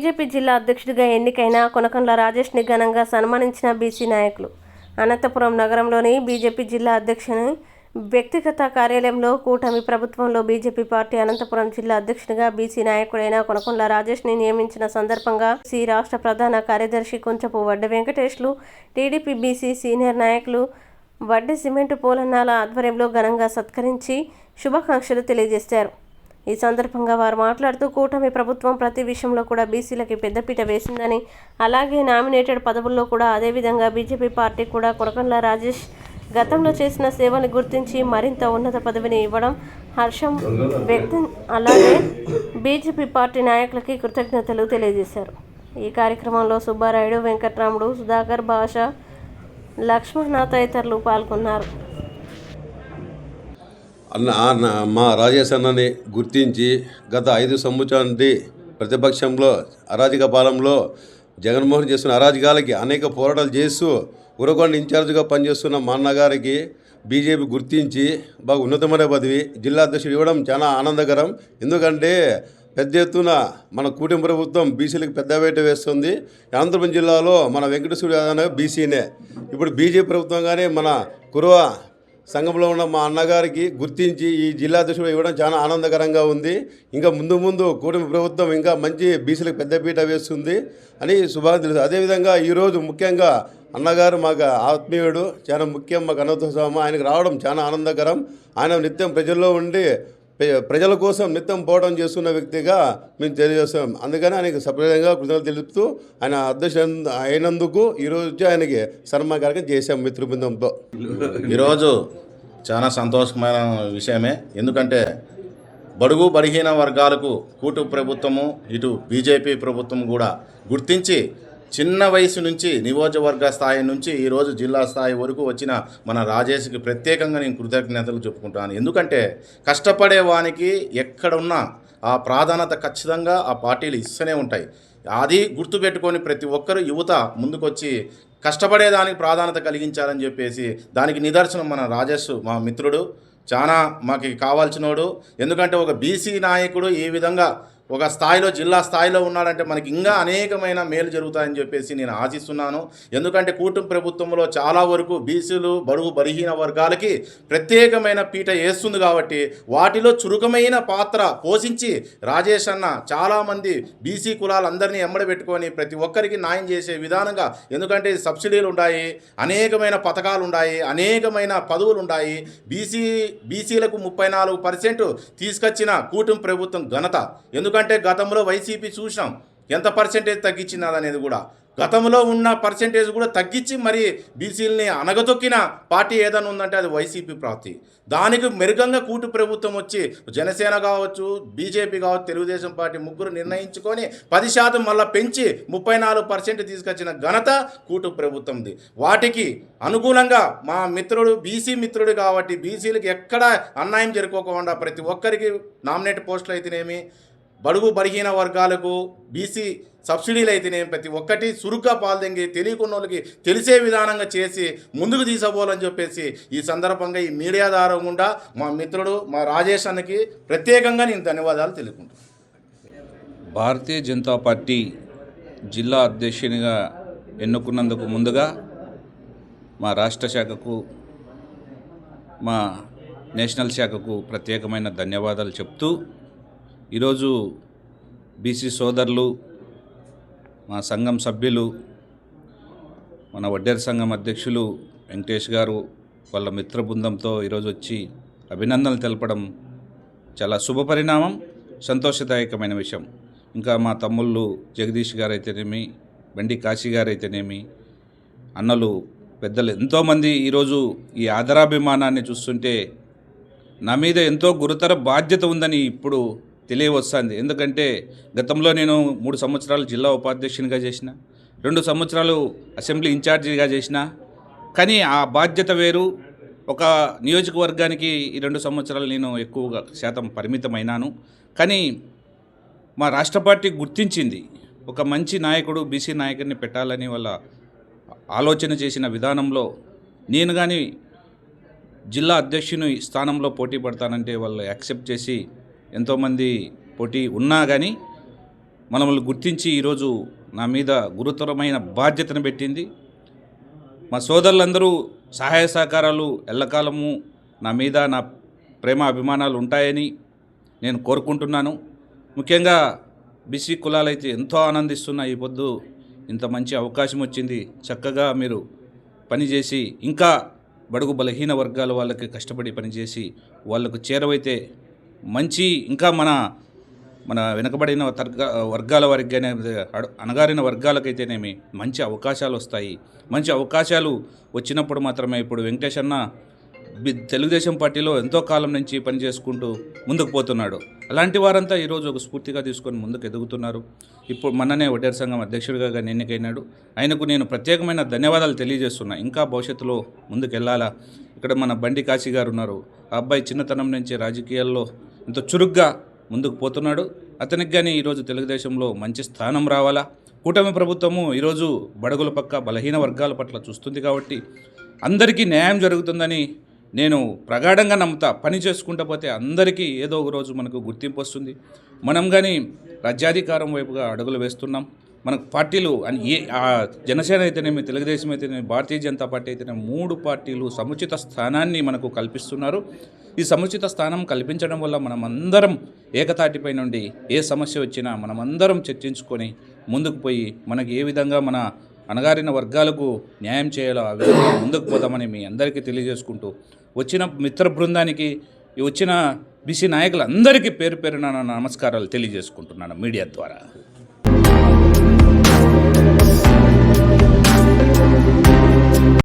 BJP జిల్లా అధ్యక్షుడిగా ఎన్నికైన కొనకండ్ల రాజేష్ని ఘనంగా సన్మానించిన బీసీ నాయకులు. అనంతపురం నగరంలోని బీజేపీ జిల్లా అధ్యక్షుని వ్యక్తిగత కార్యాలయంలో కూటమి ప్రభుత్వంలో బీజేపీ పార్టీ అనంతపురం జిల్లా అధ్యక్షునిగా బీసీ నాయకుడైన కొనకండ్ల రాజేష్ని నియమించిన సందర్భంగా రాష్ట్ర ప్రధాన కార్యదర్శి కొంచెపు వడ్డె వెంకటేష్లు, టీడీపీ బీసీ సీనియర్ నాయకులు వడ్డె సిమెంటు పోలన్నాల ఆధ్వర్యంలో ఘనంగా సత్కరించి శుభాకాంక్షలు తెలియజేశారు. ఈ సందర్భంగా వారు మాట్లాడుతూ కూటమి ప్రభుత్వం ప్రతి విషయంలో కూడా బీసీలకి పెద్దపీట వేసిందని, అలాగే నామినేటెడ్ పదవుల్లో కూడా అదేవిధంగా బీజేపీ పార్టీ కూడా కొనకండ్ల రాజేష్ గతంలో చేసిన సేవలు గుర్తించి మరింత ఉన్నత పదవిని ఇవ్వడం హర్షం వ్యక్తం. అలాగే బీజేపీ పార్టీ నాయకులకి కృతజ్ఞతలు తెలియజేశారు. ఈ కార్యక్రమంలో సుబ్బారాయుడు, వెంకట్రాముడు, సుధాకర్, భాష, లక్ష్మణ తదితరులు పాల్గొన్నారు. మా రాజేష్ అన్నని గుర్తించి గత 5 సంవత్సరాల నుండి ప్రతిపక్షంలో అరాజక పాలనలో జగన్మోహన్ చేస్తున్న అరాజకాలకి అనేక పోరాటాలు చేస్తూ ఉరగొండ ఇన్ఛార్జ్గా పనిచేస్తున్న మా అన్నగారికి బీజేపీ గుర్తించి బాగా ఉన్నతమైన పదవి జిల్లా అధ్యక్షుడు ఇవ్వడం చాలా ఆనందకరం. ఎందుకంటే పెద్ద ఎత్తున మన కూటమి ప్రభుత్వం బీసీలకు పెద్ద వేట వేస్తుంది. అనంతపురం జిల్లాలో మన వెంకటేశ్వర యాదవ్ బీసీనే. ఇప్పుడు బీజేపీ ప్రభుత్వం కానీ మన కురువ సంఘంలో ఉన్న మా అన్నగారికి గుర్తించి ఈ జిల్లా అధ్యక్షుడు ఇవ్వడం చాలా ఆనందకరంగా ఉంది. ఇంకా ముందు కూటమి ప్రభుత్వం ఇంకా మంచి బీసీలకు పెద్దపీట వేస్తుంది అని శుభాకాంక్షలు తెలుసు. అదేవిధంగా ఈరోజు ముఖ్యంగా అన్నగారు మాకు ఆత్మీయుడు, చాలా ముఖ్యం మాకు అనంతస్వామి. ఆయనకు రావడం చాలా ఆనందకరం. ఆయన నిత్యం ప్రజల్లో ఉండి ప్రజల కోసం నిత్యం పోవడం చేస్తున్న వ్యక్తిగా మేము తెలియజేస్తాం. అందుకని ఆయనకి సపరేట్గా కృతజ్ఞతలు తెలుపుతూ ఆయన అధ్యక్షుడు అయినందుకు ఈరోజు ఆయనకి సన్మాన కార్యక్రమం చేశాం మిత్రబృందంతో. ఈరోజు చాలా సంతోషమైన విషయమే. ఎందుకంటే బడుగు బలహీన వర్గాలకు కూటమి ప్రభుత్వము, ఇటు బీజేపీ ప్రభుత్వం కూడా గుర్తించి చిన్న వయసు నుంచి నియోజకవర్గ స్థాయి నుంచి ఈరోజు జిల్లా స్థాయి వరకు వచ్చిన మన రాజేష్కి ప్రత్యేకంగా నేను కృతజ్ఞతలు చెప్పుకుంటాను. ఎందుకంటే కష్టపడే వానికి ఎక్కడున్నా ఆ ప్రాధాన్యత ఖచ్చితంగా ఆ పార్టీలు ఇస్తూనే ఉంటాయి. అది గుర్తుపెట్టుకొని ప్రతి ఒక్కరు యువత ముందుకొచ్చి కష్టపడేదానికి ప్రాధాన్యత కలిగించాలని చెప్పేసి దానికి నిదర్శనం మన రాజేష్ మా మిత్రుడు, చాలా మాకు కావాల్సినోడు. ఎందుకంటే ఒక బీసీ నాయకుడు ఈ విధంగా ఒక స్థాయిలో జిల్లా స్థాయిలో ఉన్నాడంటే మనకి ఇంకా అనేకమైన మేలు జరుగుతాయని చెప్పేసి నేను ఆశిస్తున్నాను. ఎందుకంటే కూటమి ప్రభుత్వంలో చాలా వరకు బీసీలు, బడుగు బలహీన వర్గాలకి ప్రత్యేకమైన పీట వేస్తుంది కాబట్టి వాటిలో చురుకమైన పాత్ర పోషించి రాజేష్ అన్న చాలామంది బీసీ కులాలందరినీ ఎంబడబెట్టుకొని ప్రతి ఒక్కరికి న్యాయం చేసే విధానంగా, ఎందుకంటే సబ్సిడీలు ఉన్నాయి, అనేకమైన పథకాలు ఉన్నాయి, అనేకమైన పదవులు ఉన్నాయి. బీసీలకు 34% తీసుకొచ్చిన కూటమి ప్రభుత్వం ఘనత. ఎందుకంటే గతంలో వైసీపీ చూసాం ఎంత పర్సెంటేజ్ తగ్గించినదనేది కూడా, గతంలో ఉన్న పర్సెంటేజ్ కూడా తగ్గించి మరి బీసీలని అనగతొక్కిన పార్టీ ఏదైనా ఉందంటే అది వైసీపీ పార్టీ. దానికి మెరుగంగా కూటమి ప్రభుత్వం వచ్చి జనసేన కావచ్చు, బీజేపీ కావచ్చు, తెలుగుదేశం పార్టీ ముగ్గురు నిర్ణయించుకొని 10% మళ్ళీ పెంచి 34% తీసుకొచ్చిన ఘనత కూటమి ప్రభుత్వంది. వాటికి అనుకూలంగా మా మిత్రుడు బీసీ మిత్రుడు కాబట్టి బీసీలకు ఎక్కడ అన్యాయం జరుపుకోకుండా ప్రతి ఒక్కరికి నామినేట్ పోస్టులు అయితేనేమి, బడుగు బలహీన వర్గాలకు బీసీ సబ్సిడీలు అయితేనేమి ప్రతి ఒక్కటి చురుగ్గా పాల్దొంగి తెలియకున్న వాళ్ళకి తెలిసే విధానంగా చేసి ముందుకు తీసుకోవాలని చెప్పేసి ఈ సందర్భంగా ఈ మీడియా ద్వారా గుండా మా మిత్రుడు మా రాజేష్ అన్నకి ప్రత్యేకంగా నేను ధన్యవాదాలు తెలుపుకుంటాను. భారతీయ జనతా పార్టీ జిల్లా అధ్యక్షునిగా ఎన్నుకున్నందుకు ముందుగా మా రాష్ట్ర శాఖకు, మా నేషనల్ శాఖకు ప్రత్యేకమైన ధన్యవాదాలు చెప్తూ, ఈరోజు బీసీ సోదరులు, మా సంఘం సభ్యులు, మన వడ్డేరు సంఘం అధ్యక్షులు వెంకటేష్ గారు వాళ్ళ మిత్ర బృందంతో ఈరోజు వచ్చి అభినందనలు తెలపడం చాలా శుభపరిణామం, సంతోషదాయకమైన విషయం. ఇంకా మా తమ్ముళ్ళు జగదీష్ గారు అయితేనేమి, బండి కాశీ గారు అయితేనేమి, అన్నలు పెద్దలు ఎంతోమంది ఈరోజు ఈ ఆదరాభిమానాన్ని చూస్తుంటే నా మీద ఎంతో గురుతర బాధ్యత ఉందని ఇప్పుడు తెలియవస్తుంది. ఎందుకంటే గతంలో నేను 3 సంవత్సరాలు జిల్లా ఉపాధ్యక్షునిగా చేసిన, 2 సంవత్సరాలు అసెంబ్లీ ఇన్ఛార్జిగా చేసిన. కానీ ఆ బాధ్యత వేరు. ఒక నియోజకవర్గానికి ఈ 2 సంవత్సరాలు నేను ఎక్కువగా శాతం పరిమితమైనాను. కానీ మా రాష్ట్ర పార్టీ గుర్తించింది, ఒక మంచి నాయకుడు బీసీ నాయకుడిని పెట్టాలని వాళ్ళ ఆలోచన చేసిన విధానంలో నేను కానీ జిల్లా అధ్యక్షుని స్థానంలో పోటీ పడతానంటే వాళ్ళు యాక్సెప్ట్ చేసి ఎంతోమంది పోటీ ఉన్నా కానీ మనల్ని గుర్తించి ఈరోజు నా మీద గురుతరమైన బాధ్యతను పెట్టింది. మా సోదరులందరూ సహాయ సహకారాలు ఎల్లకాలము నా మీద నా ప్రేమ అభిమానాలు ఉంటాయని నేను కోరుకుంటున్నాను. ముఖ్యంగా బీసీ కులాలైతే ఎంతో ఆనందిస్తున్న ఈ పొద్దు ఇంత మంచి అవకాశం వచ్చింది. చక్కగా మీరు పనిచేసి ఇంకా బడుగు బలహీన వర్గాల వాళ్ళకి కష్టపడి పనిచేసి వాళ్ళకు చేరవైతే మంచి ఇంకా మన వెనుకబడిన వర్గాల వారికి అణగారిన వర్గాలకైతేనేమి మంచి అవకాశాలు వస్తాయి. మంచి అవకాశాలు వచ్చినప్పుడు మాత్రమే ఇప్పుడు వెంకటేష్ అన్న తెలుగుదేశం పార్టీలో ఎంతో కాలం నుంచి పనిచేసుకుంటూ ముందుకు పోతున్నాడు. అలాంటి వారంతా ఈరోజు ఒక స్ఫూర్తిగా తీసుకొని ముందుకు ఎదుగుతున్నారు. ఇప్పుడు మొన్ననే వడ్డేరు సంఘం అధ్యక్షుడిగా ఎన్నికైనాడు. ఆయనకు నేను ప్రత్యేకమైన ధన్యవాదాలు తెలియజేస్తున్నా. ఇంకా భవిష్యత్తులో ముందుకు వెళ్ళాలా. ఇక్కడ మన బండి కాశీ గారు ఉన్నారు. ఆ అబ్బాయి చిన్నతనం నుంచి రాజకీయాల్లో ఎంతో చురుగ్గా ముందుకు పోతున్నాడు. అతనికి కానీ ఈరోజు తెలుగుదేశంలో మంచి స్థానం రావాలా. కూటమి ప్రభుత్వము ఈరోజు బడుగుల పక్క బలహీన వర్గాల పట్ల చూస్తుంది కాబట్టి అందరికీ న్యాయం జరుగుతుందని నేను ప్రగాఢంగా నమ్ముతా. పని చేసుకుంటూ పోతే అందరికీ ఏదో ఒక రోజు మనకు గుర్తింపు వస్తుంది. మనం కానీ రాజ్యాధికారం వైపుగా అడుగులు వేస్తున్నాం. మనకు పార్టీలు జనసేన అయితేనేమి, తెలుగుదేశం అయితేనేమి, భారతీయ జనతా పార్టీ అయితేనేమి 3 పార్టీలు సముచిత స్థానాన్ని మనకు కల్పిస్తున్నారు. ఈ సముచిత స్థానం కల్పించడం వల్ల మనమందరం ఏకతాటిపై నుండి ఏ సమస్య వచ్చినా మనమందరం చర్చించుకొని ముందుకు పోయి మనకి ఏ విధంగా మన అణగారిన వర్గాలకు న్యాయం చేయాలో ఆ విధంగా ముందుకు పోదామని మీ అందరికీ తెలియజేసుకుంటూ వచ్చిన మిత్ర బృందానికి వచ్చిన బీసీ నాయకులందరికీ పేరు పేరున నమస్కారాలు తెలియజేసుకుంటున్నాను మీడియా ద్వారా.